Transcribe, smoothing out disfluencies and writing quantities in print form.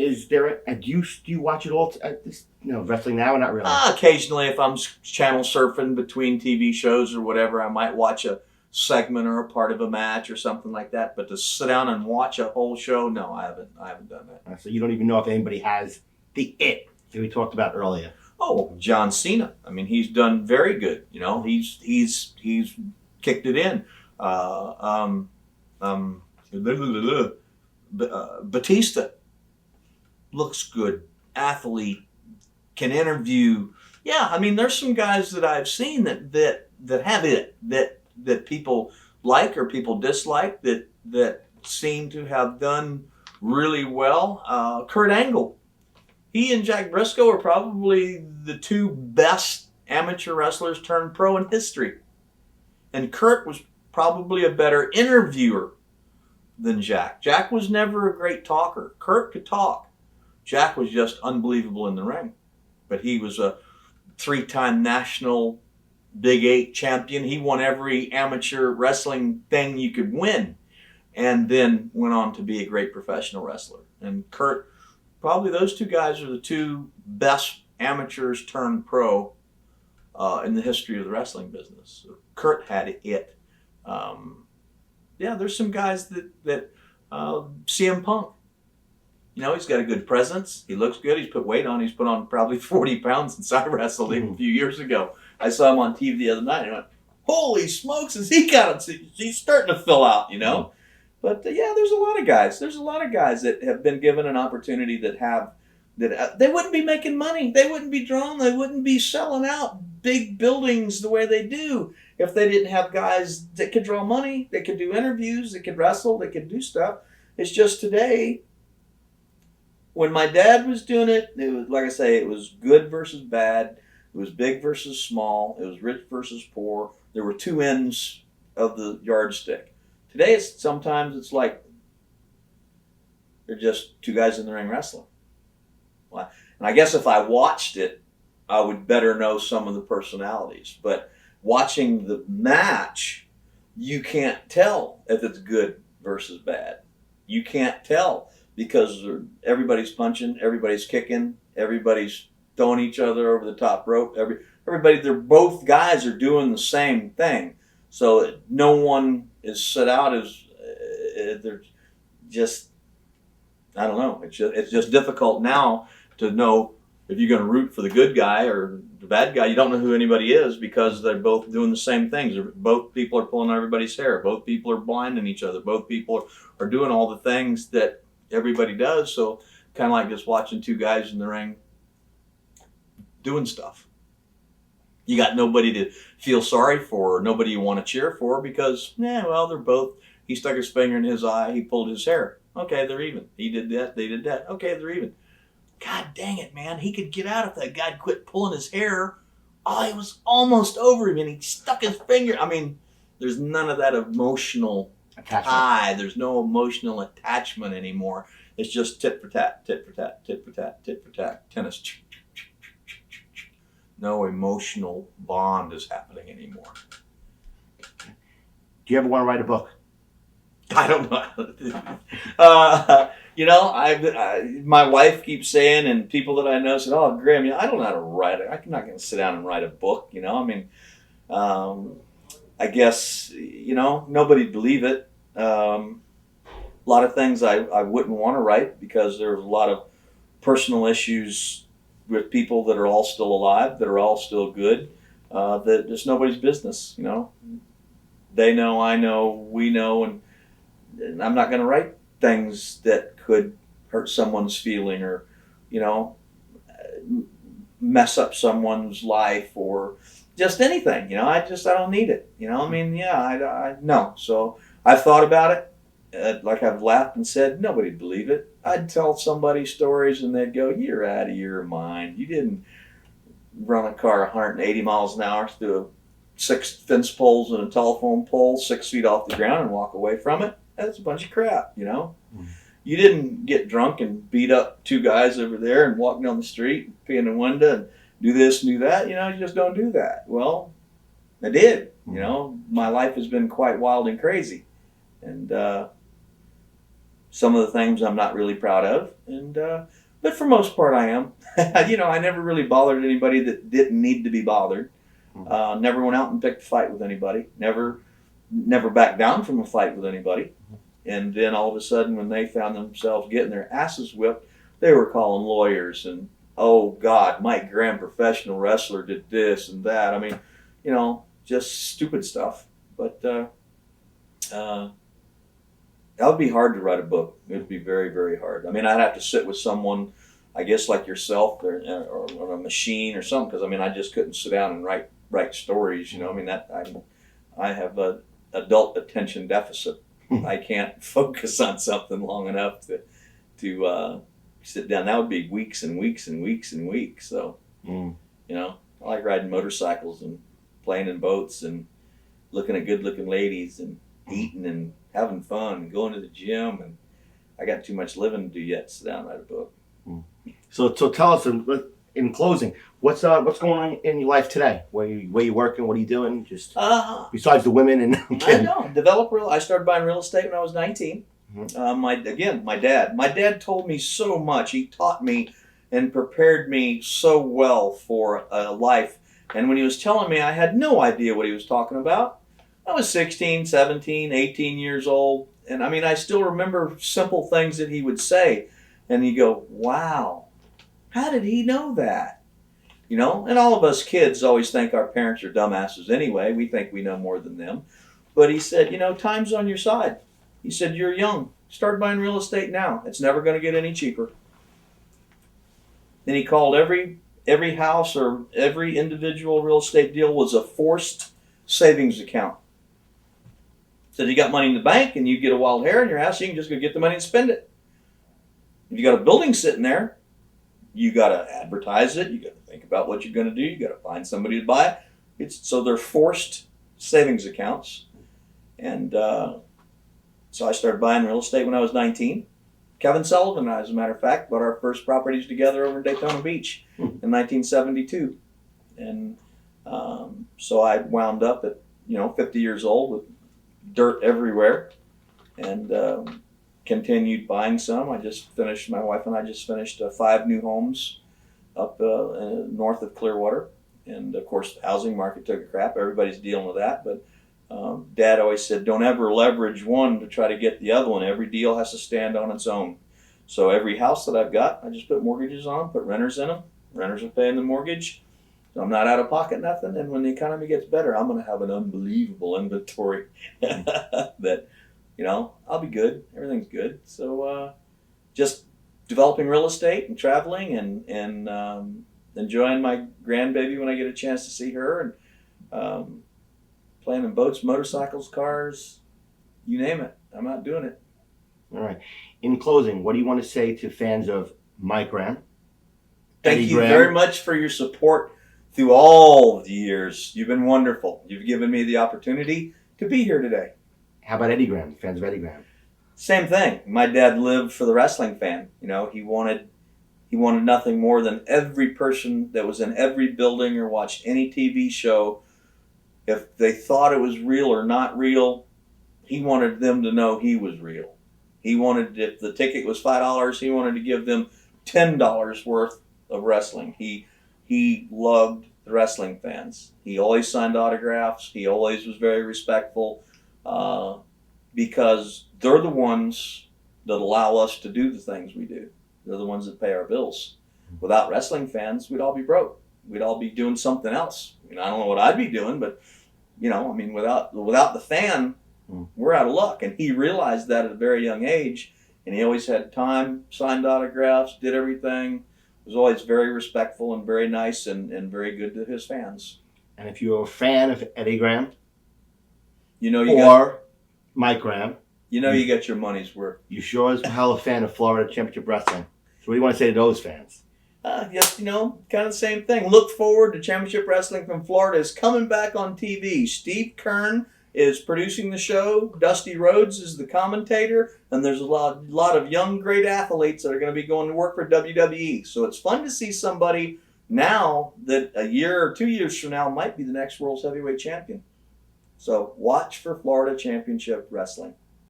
Is there do you watch it all at this Wrestling Now or not really? Occasionally, if I'm channel surfing between TV shows or whatever, I might watch a segment or a part of a match or something like that. But to sit down and watch a whole show, no, I haven't done that. So you don't even know if anybody has the it that we talked about earlier. Oh, John Cena. I mean, he's done very good. He's kicked it in. Batista looks good. Athlete, can interview. Yeah, I mean, there's some guys that I've seen that have it that people like or people dislike that seem to have done really well. Kurt Angle. He and Jack Briscoe are probably the two best amateur wrestlers turned pro in history. And Kurt was probably a better interviewer than Jack. Jack was never a great talker. Kurt could talk. Jack was just unbelievable in the ring. But he was a 3-time national Big 8 champion. He won every amateur wrestling thing you could win. And then went on to be a great professional wrestler. And Kurt, probably those two guys are the two best amateurs turned pro in the history of the wrestling business. So Kurt had it. There's some guys that CM Punk. He's got a good presence. He looks good. He's put weight on. He's put on probably 40 pounds since I wrestled him a few years ago. I saw him on TV the other night and I went, holy smokes, has he got it? He's starting to fill out, But there's a lot of guys. There's a lot of guys that have been given an opportunity that they wouldn't be making money. They wouldn't be drawn. They wouldn't be selling out big buildings the way they do if they didn't have guys that could draw money. They could do interviews. They could wrestle. They could do stuff. It's just today, when my dad was doing it, it was, like I say, it was good versus bad. It was big versus small. It was rich versus poor. There were two ends of the yardstick. Today, sometimes it's like they're just two guys in the ring wrestling. And I guess if I watched it, I would better know some of the personalities. But watching the match, you can't tell if it's good versus bad. You can't tell because everybody's punching, everybody's kicking, everybody's throwing each other over the top rope. Both guys are doing the same thing. So no one is set out as they're just, I don't know. It's just difficult now to know if you're going to root for the good guy or the bad guy. You don't know who anybody is because they're both doing the same things. Both people are pulling everybody's hair. Both people are blinding each other. Both people are doing all the things that everybody does. So kind of like just watching two guys in the ring doing stuff. You got nobody to feel sorry for, or nobody you want to cheer for because, they're both. He stuck his finger in his eye. He pulled his hair. Okay, they're even. He did that. They did that. Okay, they're even. God dang it, man. He could get out if that guy quit pulling his hair. Oh, he was almost over him and he stuck his finger. I mean, there's none of that emotional tie. There's no emotional attachment anymore. It's just tit for tat, tit for tat, tit for tat, tit for tat, tennis. No emotional bond is happening anymore. Do you ever want to write a book? I don't know. My wife keeps saying, and people that I know said, "Oh, Graham, I don't know how to write it. I'm not going to sit down and write a book." I guess nobody'd believe it. A lot of things I wouldn't want to write because there's a lot of personal issues with people that are all still alive, that are all still good. That it's nobody's business. They know, I know, we know, and I'm not going to write things that could hurt someone's feeling or, mess up someone's life or just anything. I don't need it. I no. So I've thought about it. Like I've laughed and said, nobody'd believe it. I'd tell somebody stories and they'd go, "You're out of your mind. You didn't run a car 180 miles an hour through 6 fence poles and a telephone pole 6 feet off the ground and walk away from it. That's a bunch of crap, You didn't get drunk and beat up 2 guys over there and walk down the street, pee in the window and do this and do that. You just don't do that." Well, I did. My life has been quite wild and crazy. And some of the things I'm not really proud of, and but for most part I am. I never really bothered anybody that didn't need to be bothered. Never went out and picked a fight with anybody. Never backed down from a fight with anybody. And then all of a sudden, when they found themselves getting their asses whipped, they were calling lawyers and, oh God, Mike Graham, professional wrestler, did this and that. I mean, just stupid stuff. But that would be hard to write a book. It would be very, very hard. I mean, I'd have to sit with someone, I guess, like yourself, or a machine or something, because I just couldn't sit down and write stories. I mean, I have a adult attention deficit. I can't focus on something long enough to sit down. That would be weeks and weeks and weeks and weeks. So, I like riding motorcycles and playing in boats and looking at good-looking ladies and eating and having fun and going to the gym. And I got too much living to do yet to sit down and write a book. So tell us in closing, what's going on in your life today? Where you working? What are you doing? Just besides the women and I started buying real estate when I was 19. My dad told me so much. He taught me and prepared me so well for life. And when he was telling me, I had no idea what he was talking about. I was 16, 17, 18 years old. And I still remember simple things that he would say. And you go, wow, how did he know that? And all of us kids always think our parents are dumbasses anyway. We think we know more than them. But he said, time's on your side. He said, you're young. Start buying real estate now. It's never going to get any cheaper. Then he called every house or every individual real estate deal was a forced savings account. Said you got money in the bank and you get a wild hair in your house, you can just go get the money and spend it. If you got a building sitting there, you got to advertise it. You got to think about what you're going to do. You got to find somebody to buy it. So they're forced savings accounts. And so I started buying real estate when I was 19. Kevin Sullivan and I, as a matter of fact, bought our first properties together over in Daytona Beach in 1972. And so I wound up at 50 years old with dirt everywhere, and continued buying some. My wife and I just finished 5 new homes up north of Clearwater. And of course, the housing market took a crap. Everybody's dealing with that. But Dad always said, don't ever leverage one to try to get the other one. Every deal has to stand on its own. So every house that I've got, I just put mortgages on, put renters in them. Renters are paying the mortgage. So I'm not out of pocket nothing. And when the economy gets better, I'm going to have an unbelievable inventory that, I'll be good. Everything's good. So just developing real estate and traveling and enjoying my grandbaby when I get a chance to see her, and playing in boats, motorcycles, cars, you name it. I'm out doing it. All right. In closing, what do you want to say to fans of Mike Graham? Thank you very much for your support through all of the years. You've been wonderful. You've given me the opportunity to be here today. How about Eddie Graham? Fans of Eddie Graham? Same thing. My dad lived for the wrestling fan. He wanted nothing more than every person that was in every building or watched any TV show, if they thought it was real or not real, he wanted them to know he was real. He wanted, if the ticket was $5, he wanted to give them $10 worth of wrestling. He loved the wrestling fans. He always signed autographs. He always was very respectful, because they're the ones that allow us to do the things we do. They're the ones that pay our bills. Without wrestling fans, we'd all be broke. We'd all be doing something else. I don't know what I'd be doing, but without the fan, we're out of luck. And he realized that at a very young age, and he always had time, signed autographs, did everything. Was always very respectful and very nice and very good to his fans. And if you're a fan of Eddie Graham, Mike Graham, you got your money's worth. You sure as hell a fan of Florida Championship Wrestling. So what do you want to say to those fans? Just, kind of the same thing. Look forward to Championship Wrestling from Florida is coming back on TV. Steve Kern is producing the show. Dusty Rhodes is the commentator. And there's a lot of young, great athletes that are going to be going to work for WWE. So it's fun to see somebody now that a year or 2 years from now might be the next World's Heavyweight Champion. So watch for Florida Championship Wrestling.